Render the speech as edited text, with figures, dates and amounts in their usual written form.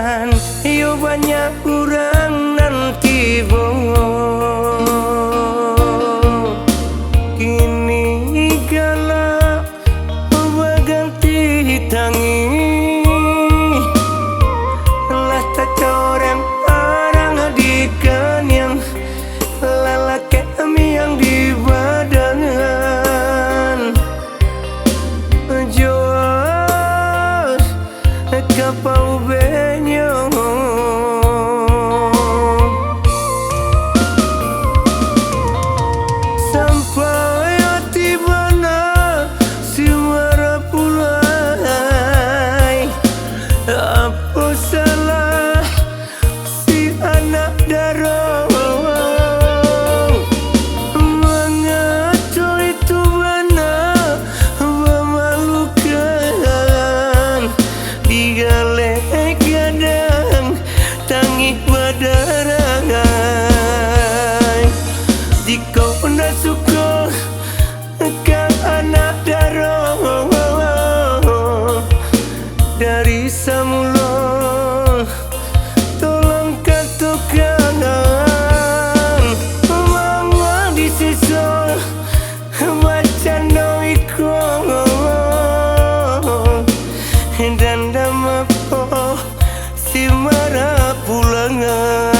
jalan, yo banyak kurang nanti kini galak berganti tangi lah tak coreng orang adikan yang lalaki kami yang di badangan jual kapau benyong sampai tibana si marah pulai apa salah si anak darah mengatur itu benar memalukan digalek kadang tangih berderai jika anda suka ke anak darah dari semula tolong katakan mama di sisa baca noiku dan dama po si marah pulangan.